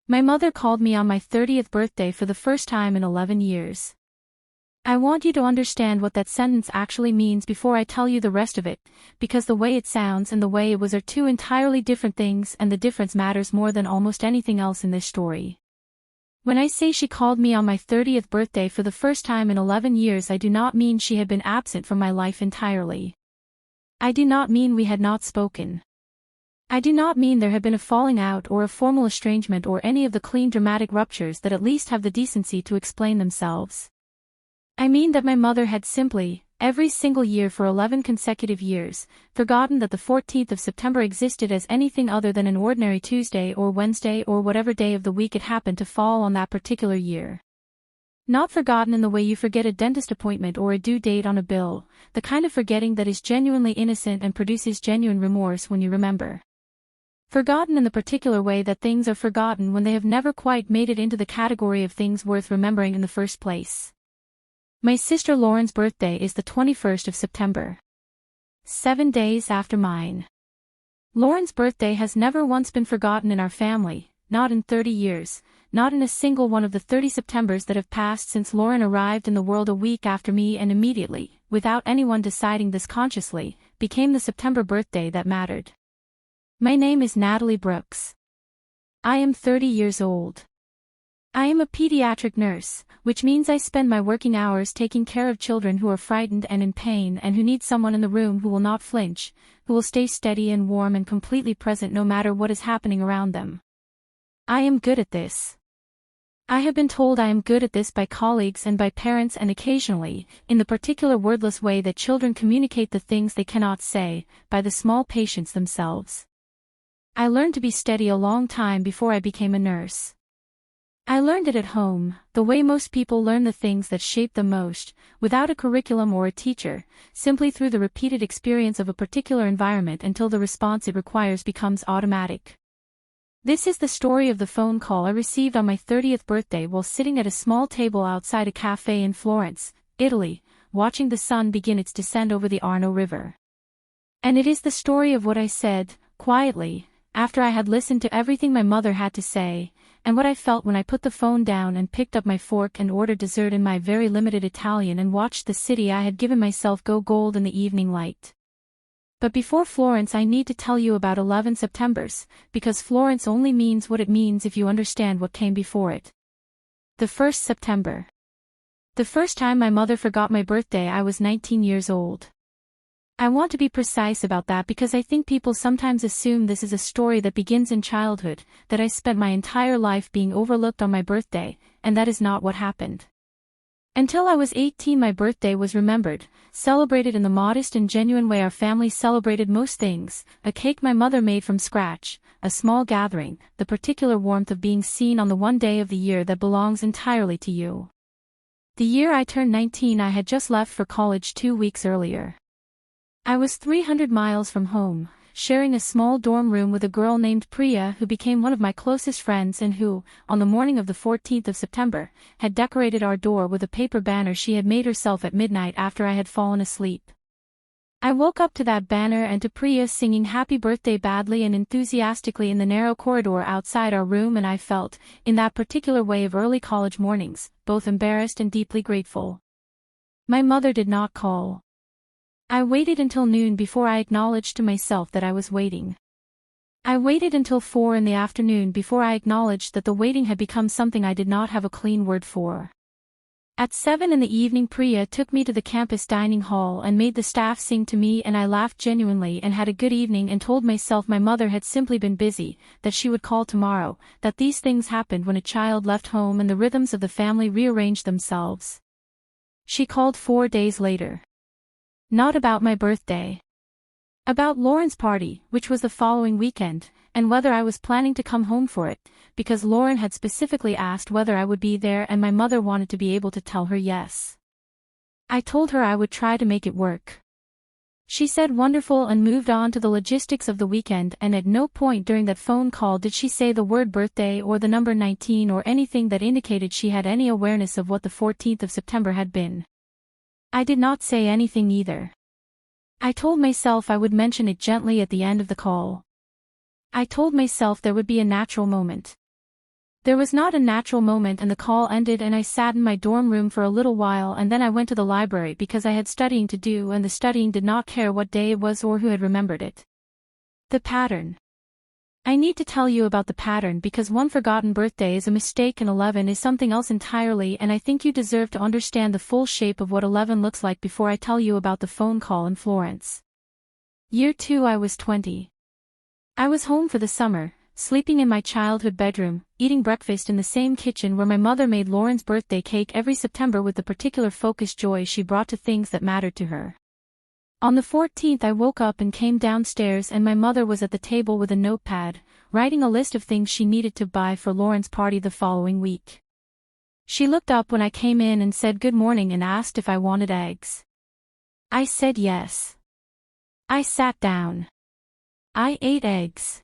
My mother called me on my 30th birthday for the first time in 11 years. I want you to understand what that sentence actually means before I tell you the rest of it, because the way it sounds and the way it was are two entirely different things, and the difference matters more than almost anything else in this story. When I say she called me on my 30th birthday for the first time in 11 years, I do not mean she had been absent from my life entirely. I do not mean we had not spoken. I do not mean there had been a falling out or a formal estrangement or any of the clean dramatic ruptures that at least have the decency to explain themselves. I mean that my mother had simply, every single year for 11 consecutive years, forgotten that the 14th of September existed as anything other than an ordinary Tuesday or Wednesday or whatever day of the week it happened to fall on that particular year. Not forgotten in the way you forget a dentist appointment or a due date on a bill, the kind of forgetting that is genuinely innocent and produces genuine remorse when you remember. Forgotten in the particular way that things are forgotten when they have never quite made it into the category of things worth remembering in the first place. My sister Lauren's birthday is the 21st of September. 7 days after mine. Lauren's birthday has never once been forgotten in our family, not in 30 years, not in a single one of the 30 Septembers that have passed since Lauren arrived in the world a week after me, and immediately, without anyone deciding this consciously, became the September birthday that mattered. My name is Natalie Brooks. I am 30 years old. I am a pediatric nurse, which means I spend my working hours taking care of children who are frightened and in pain and who need someone in the room who will not flinch, who will stay steady and warm and completely present no matter what is happening around them. I am good at this. I have been told I am good at this by colleagues and by parents, and occasionally, in the particular wordless way that children communicate the things they cannot say, by the small patients themselves. I learned to be steady a long time before I became a nurse. I learned it at home, the way most people learn the things that shape them most, without a curriculum or a teacher, simply through the repeated experience of a particular environment until the response it requires becomes automatic. This is the story of the phone call I received on my 30th birthday while sitting at a small table outside a cafe in Florence, Italy, watching the sun begin its descent over the Arno River. And it is the story of what I said, quietly, after I had listened to everything my mother had to say, and what I felt when I put the phone down and picked up my fork and ordered dessert in my very limited Italian and watched the city I had given myself go gold in the evening light. But before Florence, I need to tell you about 11 Septembers, because Florence only means what it means if you understand what came before it. The 1st September. The first time my mother forgot my birthday, I was 19 years old. I want to be precise about that because I think people sometimes assume this is a story that begins in childhood, that I spent my entire life being overlooked on my birthday, and that is not what happened. Until I was 18, my birthday was remembered, celebrated in the modest and genuine way our family celebrated most things: a cake my mother made from scratch, a small gathering, the particular warmth of being seen on the one day of the year that belongs entirely to you. The year I turned 19, I had just left for college 2 weeks earlier. I was 300 miles from home, sharing a small dorm room with a girl named Priya who became one of my closest friends and who, on the morning of the 14th of September, had decorated our door with a paper banner she had made herself at midnight after I had fallen asleep. I woke up to that banner and to Priya singing happy birthday badly and enthusiastically in the narrow corridor outside our room, and I felt, in that particular way of early college mornings, both embarrassed and deeply grateful. My mother did not call. I waited until noon before I acknowledged to myself that I was waiting. I waited until 4 in the afternoon before I acknowledged that the waiting had become something I did not have a clean word for. At 7 in the evening, Priya took me to the campus dining hall and made the staff sing to me, and I laughed genuinely and had a good evening and told myself my mother had simply been busy, that she would call tomorrow, that these things happened when a child left home and the rhythms of the family rearranged themselves. She called 4 days later. Not about my birthday. About Lauren's party, which was the following weekend, and whether I was planning to come home for it, because Lauren had specifically asked whether I would be there and my mother wanted to be able to tell her yes. I told her I would try to make it work. She said wonderful and moved on to the logistics of the weekend, and at no point during that phone call did she say the word birthday or the number 19 or anything that indicated she had any awareness of what the 14th of September had been. I did not say anything either. I told myself I would mention it gently at the end of the call. I told myself there would be a natural moment. There was not a natural moment and the call ended and I sat in my dorm room for a little while and then I went to the library because I had studying to do and the studying did not care what day it was or who had remembered it. The pattern. I need to tell you about the pattern because one forgotten birthday is a mistake and 11 is something else entirely, and I think you deserve to understand the full shape of what 11 looks like before I tell you about the phone call in Florence. Year 2, I was 20. I was home for the summer, sleeping in my childhood bedroom, eating breakfast in the same kitchen where my mother made Lauren's birthday cake every September with the particular focused joy she brought to things that mattered to her. On the 14th I woke up and came downstairs and my mother was at the table with a notepad, writing a list of things she needed to buy for Lauren's party the following week. She looked up when I came in and said good morning and asked if I wanted eggs. I said yes. I sat down. I ate eggs.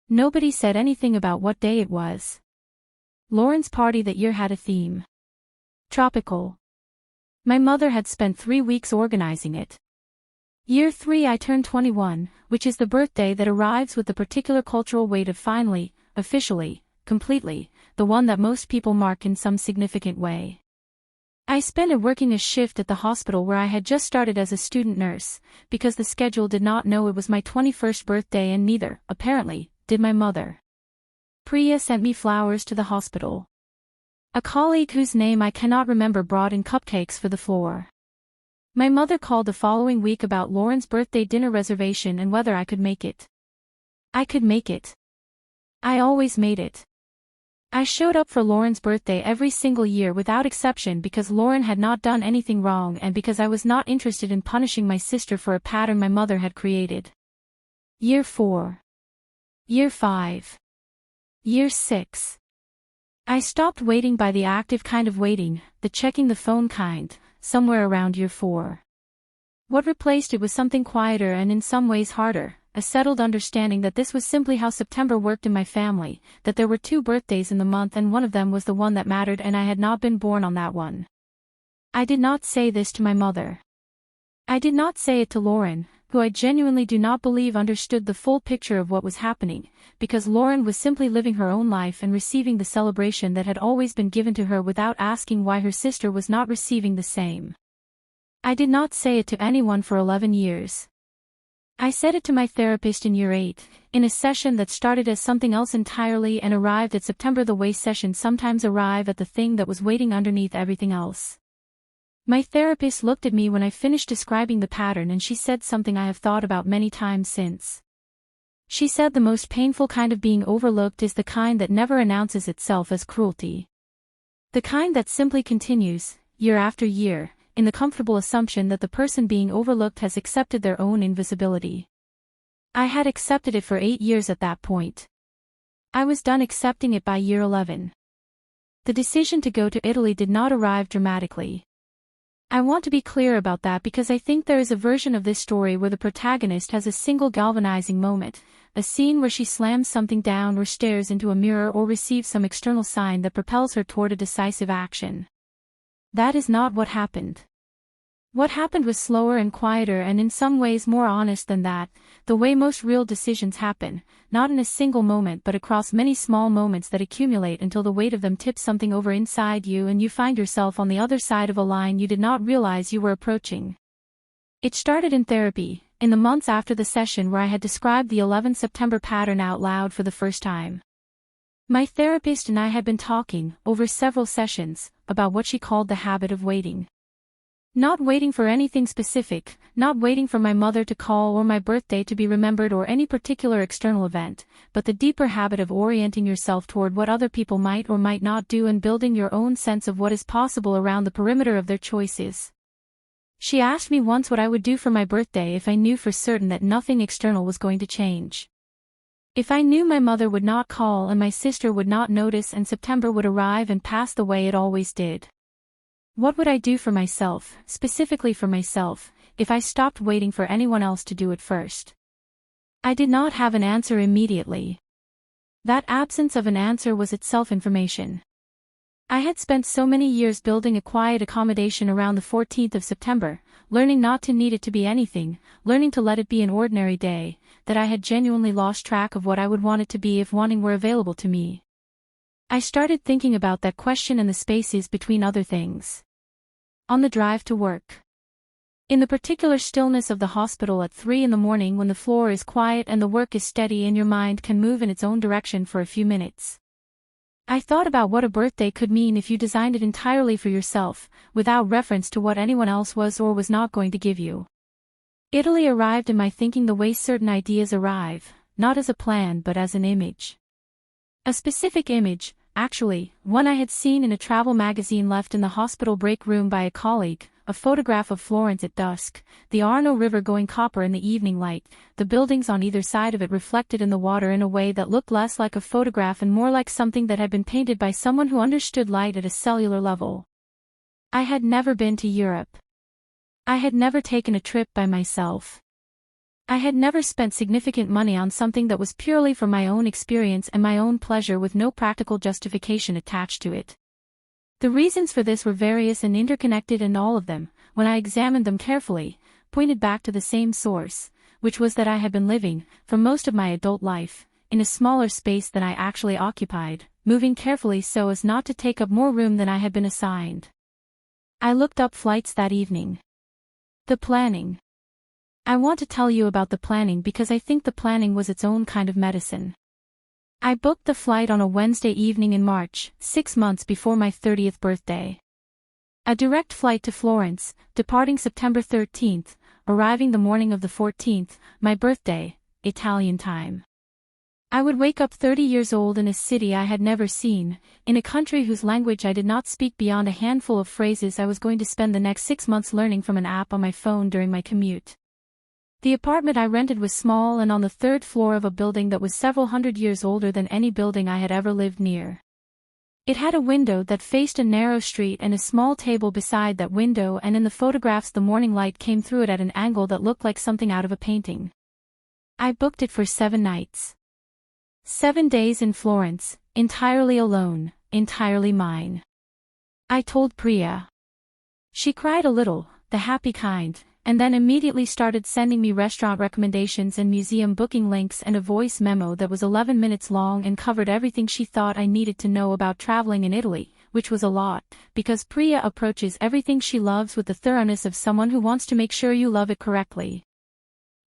Nobody said anything about what day it was. Lauren's party that year had a theme. Tropical. My mother had spent 3 weeks organizing it. Year 3 I turned 21, which is the birthday that arrives with the particular cultural weight of finally, officially, completely, the one that most people mark in some significant way. I spent it working a shift at the hospital where I had just started as a student nurse, because the schedule did not know it was my 21st birthday and neither, apparently, did my mother. Priya sent me flowers to the hospital. A colleague whose name I cannot remember brought in cupcakes for the floor. My mother called the following week about Lauren's birthday dinner reservation and whether I could make it. I could make it. I always made it. I showed up for Lauren's birthday every single year without exception because Lauren had not done anything wrong and because I was not interested in punishing my sister for a pattern my mother had created. Year 4. Year 5. Year 6. I stopped waiting by the active kind of waiting, the checking the phone kind, somewhere around year 4. What replaced it was something quieter and in some ways harder, a settled understanding that this was simply how September worked in my family, that there were 2 birthdays in the month and one of them was the one that mattered and I had not been born on that one. I did not say this to my mother. I did not say it to Lauren, who I genuinely do not believe understood the full picture of what was happening, because Lauren was simply living her own life and receiving the celebration that had always been given to her without asking why her sister was not receiving the same. I did not say it to anyone for 11 years. I said it to my therapist in year 8, in a session that started as something else entirely and arrived at September the way sessions sometimes arrive at the thing that was waiting underneath everything else. My therapist looked at me when I finished describing the pattern and she said something I have thought about many times since. She said the most painful kind of being overlooked is the kind that never announces itself as cruelty. The kind that simply continues, year after year, in the comfortable assumption that the person being overlooked has accepted their own invisibility. I had accepted it for 8 years at that point. I was done accepting it by year 11. The decision to go to Italy did not arrive dramatically. I want to be clear about that because I think there is a version of this story where the protagonist has a single galvanizing moment, a scene where she slams something down or stares into a mirror or receives some external sign that propels her toward a decisive action. That is not what happened. What happened was slower and quieter and in some ways more honest than that, the way most real decisions happen, not in a single moment but across many small moments that accumulate until the weight of them tips something over inside you and you find yourself on the other side of a line you did not realize you were approaching. It started in therapy, in the months after the session where I had described the 11 September pattern out loud for the first time. My therapist and I had been talking, over several sessions, about what she called the habit of waiting. Not waiting for anything specific, not waiting for my mother to call or my birthday to be remembered or any particular external event, but the deeper habit of orienting yourself toward what other people might or might not do and building your own sense of what is possible around the perimeter of their choices. She asked me once what I would do for my birthday if I knew for certain that nothing external was going to change. If I knew my mother would not call and my sister would not notice and September would arrive and pass the way it always did. What would I do for myself, specifically for myself, if I stopped waiting for anyone else to do it first? I did not have an answer immediately. That absence of an answer was itself information. I had spent so many years building a quiet accommodation around the 14th of September, learning not to need it to be anything, learning to let it be an ordinary day, that I had genuinely lost track of what I would want it to be if wanting were available to me. I started thinking about that question and the spaces between other things. On the drive to work. In the particular stillness of the hospital at 3 in the morning when the floor is quiet and the work is steady and your mind can move in its own direction for a few minutes. I thought about what a birthday could mean if you designed it entirely for yourself, without reference to what anyone else was or was not going to give you. Italy arrived in my thinking the way certain ideas arrive, not as a plan but as an image. A specific image, actually, one I had seen in a travel magazine left in the hospital break room by a colleague, a photograph of Florence at dusk, the Arno River going copper in the evening light, the buildings on either side of it reflected in the water in a way that looked less like a photograph and more like something that had been painted by someone who understood light at a cellular level. I had never been to Europe. I had never taken a trip by myself. I had never spent significant money on something that was purely for my own experience and my own pleasure with no practical justification attached to it. The reasons for this were various and interconnected, and all of them, when I examined them carefully, pointed back to the same source, which was that I had been living, for most of my adult life, in a smaller space than I actually occupied, moving carefully so as not to take up more room than I had been assigned. I looked up flights that evening. The planning. I want to tell you about the planning because I think the planning was its own kind of medicine. I booked the flight on a Wednesday evening in March, 6 months before my 30th birthday. A direct flight to Florence, departing September 13th, arriving the morning of the 14th, my birthday, Italian time. I would wake up 30 years old in a city I had never seen, in a country whose language I did not speak beyond a handful of phrases I was going to spend the next 6 months learning from an app on my phone during my commute. The apartment I rented was small and on the 3rd floor of a building that was several hundred years older than any building I had ever lived near. It had a window that faced a narrow street and a small table beside that window, and in the photographs the morning light came through it at an angle that looked like something out of a painting. I booked it for 7 nights. 7 days in Florence, entirely alone, entirely mine. I told Priya. She cried a little, the happy kind, and then immediately started sending me restaurant recommendations and museum booking links and a voice memo that was 11 minutes long and covered everything she thought I needed to know about traveling in Italy, which was a lot, because Priya approaches everything she loves with the thoroughness of someone who wants to make sure you love it correctly.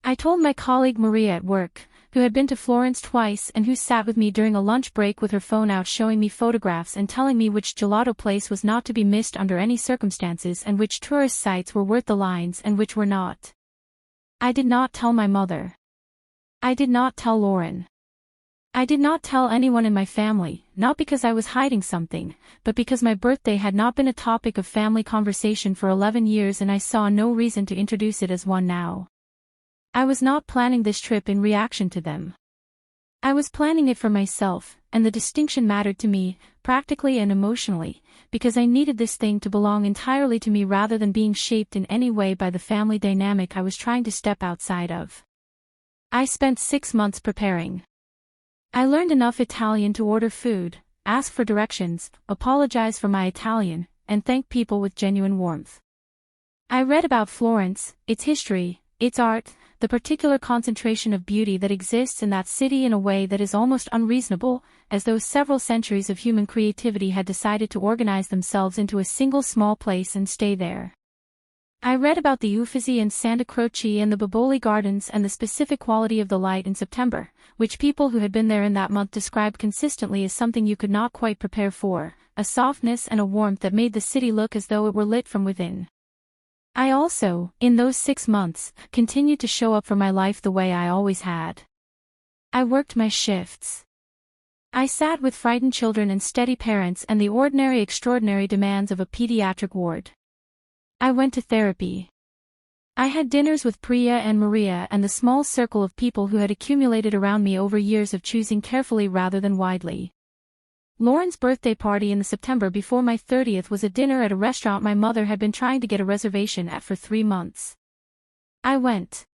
I told my colleague Maria at work, who had been to Florence twice and who sat with me during a lunch break with her phone out showing me photographs and telling me which gelato place was not to be missed under any circumstances and which tourist sites were worth the lines and which were not. I did not tell my mother. I did not tell Lauren. I did not tell anyone in my family, not because I was hiding something, but because my birthday had not been a topic of family conversation for 11 years and I saw no reason to introduce it as one now. I was not planning this trip in reaction to them. I was planning it for myself, and the distinction mattered to me, practically and emotionally, because I needed this thing to belong entirely to me rather than being shaped in any way by the family dynamic I was trying to step outside of. I spent 6 months preparing. I learned enough Italian to order food, ask for directions, apologize for my Italian, and thank people with genuine warmth. I read about Florence, its history, its art, the particular concentration of beauty that exists in that city in a way that is almost unreasonable, as though several centuries of human creativity had decided to organize themselves into a single small place and stay there. I read about the Uffizi and Santa Croce and the Boboli Gardens and the specific quality of the light in September, which people who had been there in that month described consistently as something you could not quite prepare for, a softness and a warmth that made the city look as though it were lit from within. I also, in those 6 months, continued to show up for my life the way I always had. I worked my shifts. I sat with frightened children and steady parents and the ordinary extraordinary demands of a pediatric ward. I went to therapy. I had dinners with Priya and Maria and the small circle of people who had accumulated around me over years of choosing carefully rather than widely. Lauren's birthday party in the September before my 30th was a dinner at a restaurant my mother had been trying to get a reservation at for 3 months. I went.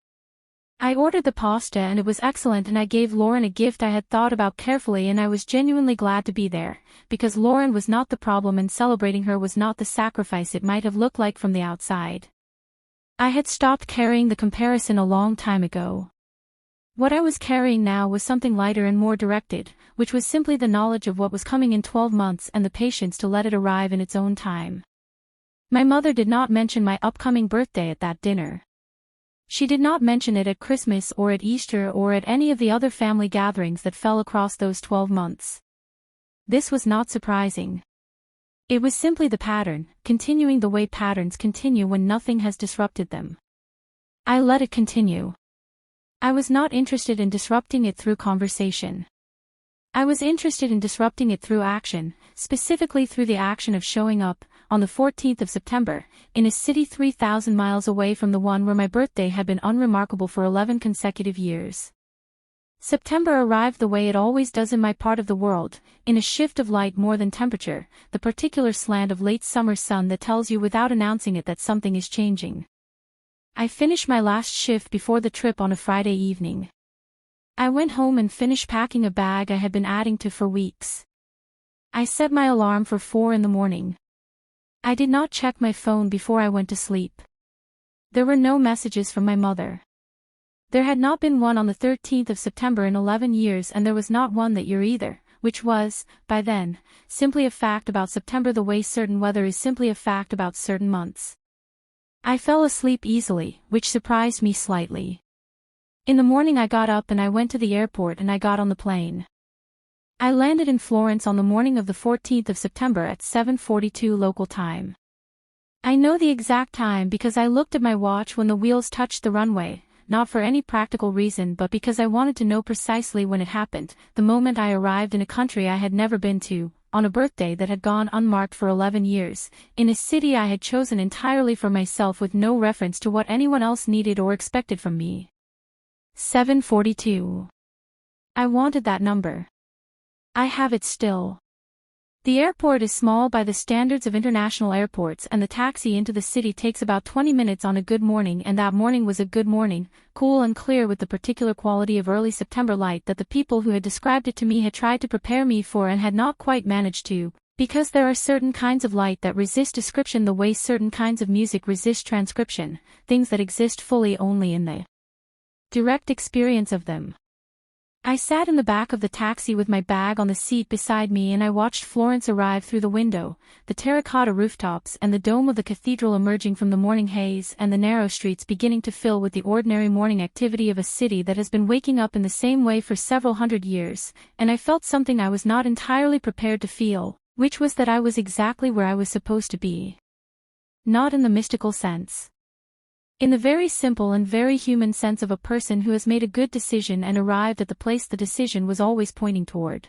I ordered the pasta and it was excellent, and I gave Lauren a gift I had thought about carefully, and I was genuinely glad to be there, because Lauren was not the problem and celebrating her was not the sacrifice it might have looked like from the outside. I had stopped carrying the comparison a long time ago. What I was carrying now was something lighter and more directed, which was simply the knowledge of what was coming in 12 months and the patience to let it arrive in its own time. My mother did not mention my upcoming birthday at that dinner. She did not mention it at Christmas or at Easter or at any of the other family gatherings that fell across those 12 months. This was not surprising. It was simply the pattern, continuing the way patterns continue when nothing has disrupted them. I let it continue. I was not interested in disrupting it through conversation. I was interested in disrupting it through action, specifically through the action of showing up, on the 14th of September, in a city 3,000 miles away from the one where my birthday had been unremarkable for 11 consecutive years. September arrived the way it always does in my part of the world, in a shift of light more than temperature, the particular slant of late summer sun that tells you without announcing it that something is changing. I finished my last shift before the trip on a Friday evening. I went home and finished packing a bag I had been adding to for weeks. I set my alarm for 4 in the morning. I did not check my phone before I went to sleep. There were no messages from my mother. There had not been one on the 13th of September in 11 years, and there was not one that year either, which was, by then, simply a fact about September the way certain weather is simply a fact about certain months. I fell asleep easily, which surprised me slightly. In the morning I got up and I went to the airport and I got on the plane. I landed in Florence on the morning of the 14th of September at 7:42 local time. I know the exact time because I looked at my watch when the wheels touched the runway, not for any practical reason but because I wanted to know precisely when it happened, the moment I arrived in a country I had never been to, on a birthday that had gone unmarked for 11 years, in a city I had chosen entirely for myself with no reference to what anyone else needed or expected from me. 7:42. I wanted that number. I have it still. The airport is small by the standards of international airports, and the taxi into the city takes about 20 minutes on a good morning, and that morning was a good morning, cool and clear with the particular quality of early September light that the people who had described it to me had tried to prepare me for and had not quite managed to, because there are certain kinds of light that resist description the way certain kinds of music resist transcription, things that exist fully only in the direct experience of them. I sat in the back of the taxi with my bag on the seat beside me and I watched Florence arrive through the window, the terracotta rooftops and the dome of the cathedral emerging from the morning haze and the narrow streets beginning to fill with the ordinary morning activity of a city that has been waking up in the same way for several hundred years, and I felt something I was not entirely prepared to feel, which was that I was exactly where I was supposed to be. Not in the mystical sense. In the very simple and very human sense of a person who has made a good decision and arrived at the place the decision was always pointing toward.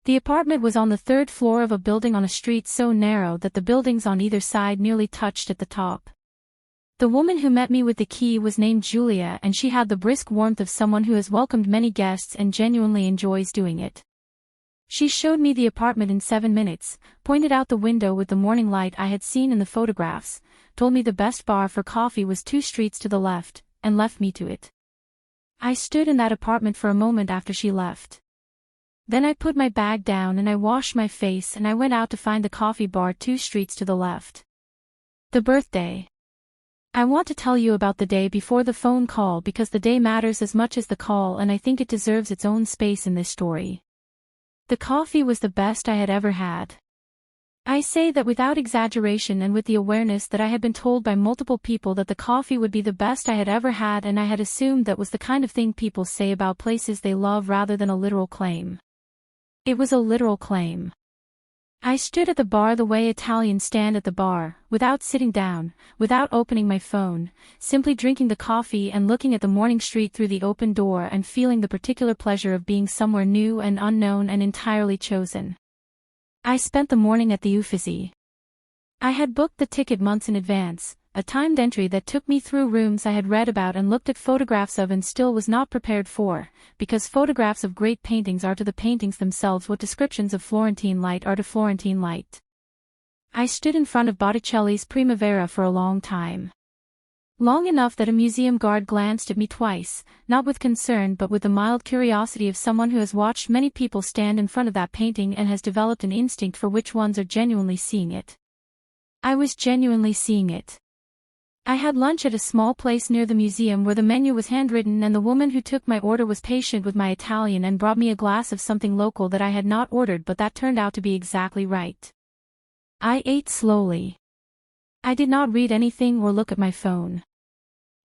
The apartment was on the 3rd floor of a building on a street so narrow that the buildings on either side nearly touched at the top. The woman who met me with the key was named Julia, and she had the brisk warmth of someone who has welcomed many guests and genuinely enjoys doing it. She showed me the apartment in 7 minutes, pointed out the window with the morning light I had seen in the photographs, told me the best bar for coffee was 2 streets to the left, and left me to it. I stood in that apartment for a moment after she left. Then I put my bag down and I washed my face and I went out to find the coffee bar 2 streets to the left. The birthday. I want to tell you about the day before the phone call because the day matters as much as the call, and I think it deserves its own space in this story. The coffee was the best I had ever had. I say that without exaggeration and with the awareness that I had been told by multiple people that the coffee would be the best I had ever had, and I had assumed that was the kind of thing people say about places they love rather than a literal claim. It was a literal claim. I stood at the bar the way Italians stand at the bar, without sitting down, without opening my phone, simply drinking the coffee and looking at the morning street through the open door and feeling the particular pleasure of being somewhere new and unknown and entirely chosen. I spent the morning at the Uffizi. I had booked the ticket months in advance, a timed entry that took me through rooms I had read about and looked at photographs of and still was not prepared for, because photographs of great paintings are to the paintings themselves what descriptions of Florentine light are to Florentine light. I stood in front of Botticelli's Primavera for a long time. Long enough that a museum guard glanced at me twice, not with concern but with the mild curiosity of someone who has watched many people stand in front of that painting and has developed an instinct for which ones are genuinely seeing it. I was genuinely seeing it. I had lunch at a small place near the museum where the menu was handwritten, and the woman who took my order was patient with my Italian and brought me a glass of something local that I had not ordered, but that turned out to be exactly right. I ate slowly. I did not read anything or look at my phone.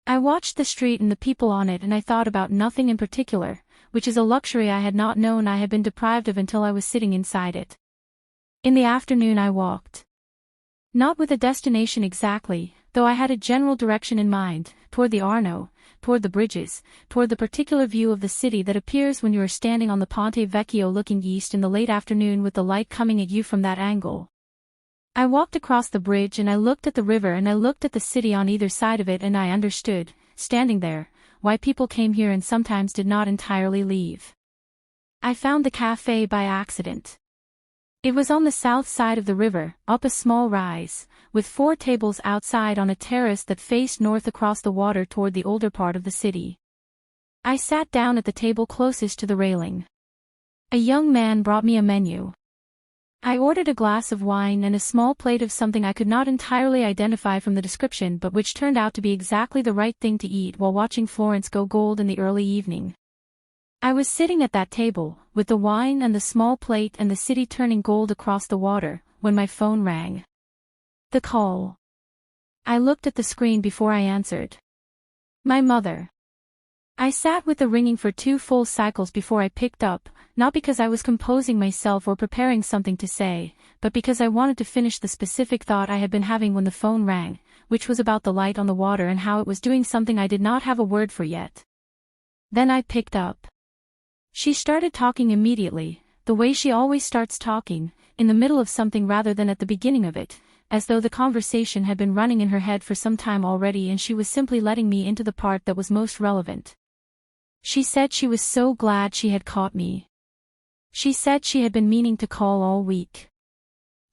I watched the street and the people on it, and I thought about nothing in particular, which is a luxury I had not known I had been deprived of until I was sitting inside it. In the afternoon I walked. Not with a destination exactly, though I had a general direction in mind, toward the Arno, toward the bridges, toward the particular view of the city that appears when you are standing on the Ponte Vecchio looking east in the late afternoon with the light coming at you from that angle. I walked across the bridge and I looked at the river and I looked at the city on either side of it, and I understood, standing there, why people came here and sometimes did not entirely leave. I found the cafe by accident. It was on the south side of the river, up a small rise, with 4 tables outside on a terrace that faced north across the water toward the older part of the city. I sat down at the table closest to the railing. A young man brought me a menu. I ordered a glass of wine and a small plate of something I could not entirely identify from the description, but which turned out to be exactly the right thing to eat while watching Florence go gold in the early evening. I was sitting at that table, with the wine and the small plate and the city turning gold across the water, when my phone rang. The call. I looked at the screen before I answered. My mother. I sat with the ringing for 2 full cycles before I picked up, not because I was composing myself or preparing something to say, but because I wanted to finish the specific thought I had been having when the phone rang, which was about the light on the water and how it was doing something I did not have a word for yet. Then I picked up. She started talking immediately, the way she always starts talking, in the middle of something rather than at the beginning of it, as though the conversation had been running in her head for some time already and she was simply letting me into the part that was most relevant. She said she was so glad she had caught me. She said she had been meaning to call all week.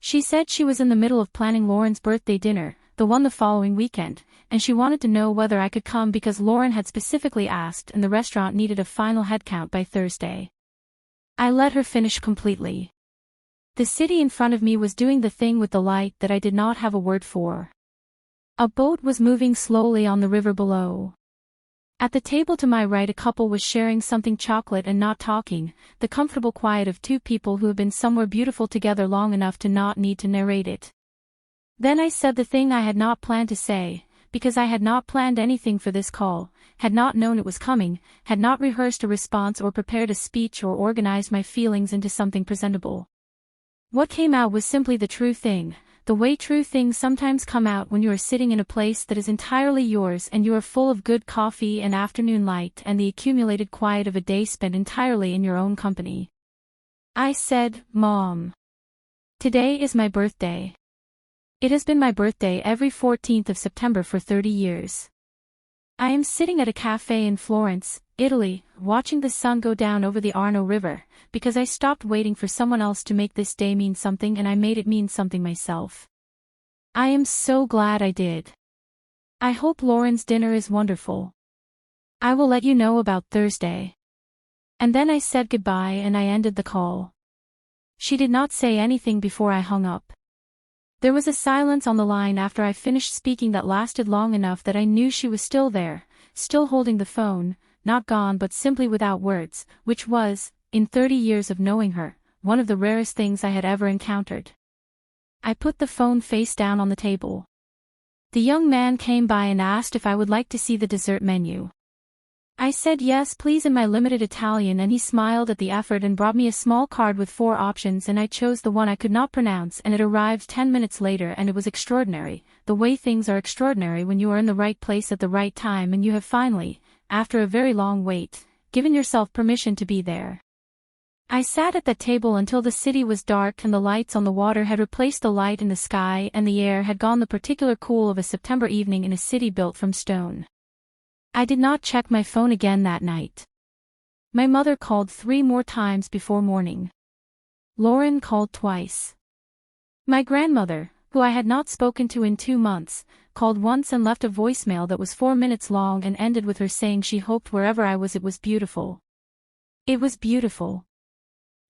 She said she was in the middle of planning Lauren's birthday dinner, the one the following weekend, and she wanted to know whether I could come because Lauren had specifically asked and the restaurant needed a final headcount by Thursday. I let her finish completely. The city in front of me was doing the thing with the light that I did not have a word for. A boat was moving slowly on the river below. At the table to my right a couple was sharing something chocolate and not talking, the comfortable quiet of 2 people who have been somewhere beautiful together long enough to not need to narrate it. Then I said the thing I had not planned to say, because I had not planned anything for this call, had not known it was coming, had not rehearsed a response or prepared a speech or organized my feelings into something presentable. What came out was simply the true thing, the way true things sometimes come out when you are sitting in a place that is entirely yours and you are full of good coffee and afternoon light and the accumulated quiet of a day spent entirely in your own company. I said, Mom. Today is my birthday. It has been my birthday every 14th of September for 30 years. I am sitting at a cafe in Florence, Italy, watching the sun go down over the Arno River, because I stopped waiting for someone else to make this day mean something and I made it mean something myself. I am so glad I did. I hope Lauren's dinner is wonderful. I will let you know about Thursday. And then I said goodbye and I ended the call. She did not say anything before I hung up. There was a silence on the line after I finished speaking that lasted long enough that I knew she was still there, still holding the phone, not gone but simply without words, which was, in 30 years of knowing her, one of the rarest things I had ever encountered. I put the phone face down on the table. The young man came by and asked if I would like to see the dessert menu. I said yes please in my limited Italian and he smiled at the effort and brought me a small card with 4 options and I chose the one I could not pronounce and it arrived 10 minutes later and it was extraordinary, the way things are extraordinary when you are in the right place at the right time and you have finally, after a very long wait, given yourself permission to be there. I sat at that table until the city was dark and the lights on the water had replaced the light in the sky and the air had gone the particular cool of a September evening in a city built from stone. I did not check my phone again that night. My mother called 3 more times before morning. Lauren called twice. My grandmother, who I had not spoken to in 2 months, called once and left a voicemail that was 4 minutes long and ended with her saying she hoped wherever I was it was beautiful. It was beautiful.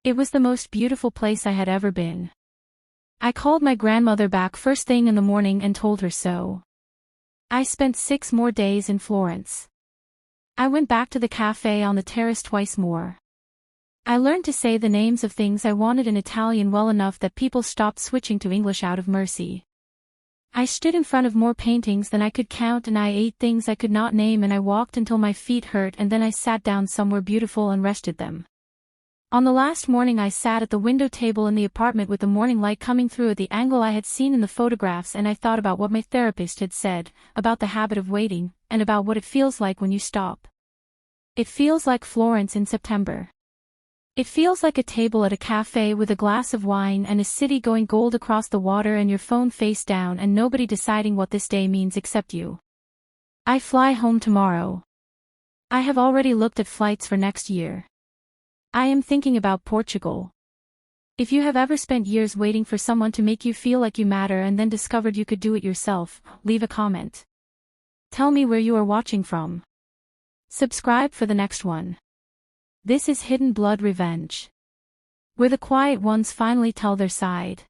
It was the most beautiful place I had ever been. I called my grandmother back first thing in the morning and told her so. I spent 6 more days in Florence. I went back to the cafe on the terrace twice more. I learned to say the names of things I wanted in Italian well enough that people stopped switching to English out of mercy. I stood in front of more paintings than I could count, and I ate things I could not name, and I walked until my feet hurt, and then I sat down somewhere beautiful and rested them. On the last morning I sat at the window table in the apartment with the morning light coming through at the angle I had seen in the photographs, and I thought about what my therapist had said, about the habit of waiting, and about what it feels like when you stop. It feels like Florence in September. It feels like a table at a cafe with a glass of wine and a city going gold across the water and your phone face down and nobody deciding what this day means except you. I fly home tomorrow. I have already looked at flights for next year. I am thinking about Portugal. If you have ever spent years waiting for someone to make you feel like you matter and then discovered you could do it yourself, leave a comment. Tell me where you are watching from. Subscribe for the next one. This is Hidden Blood Revenge, where the quiet ones finally tell their side.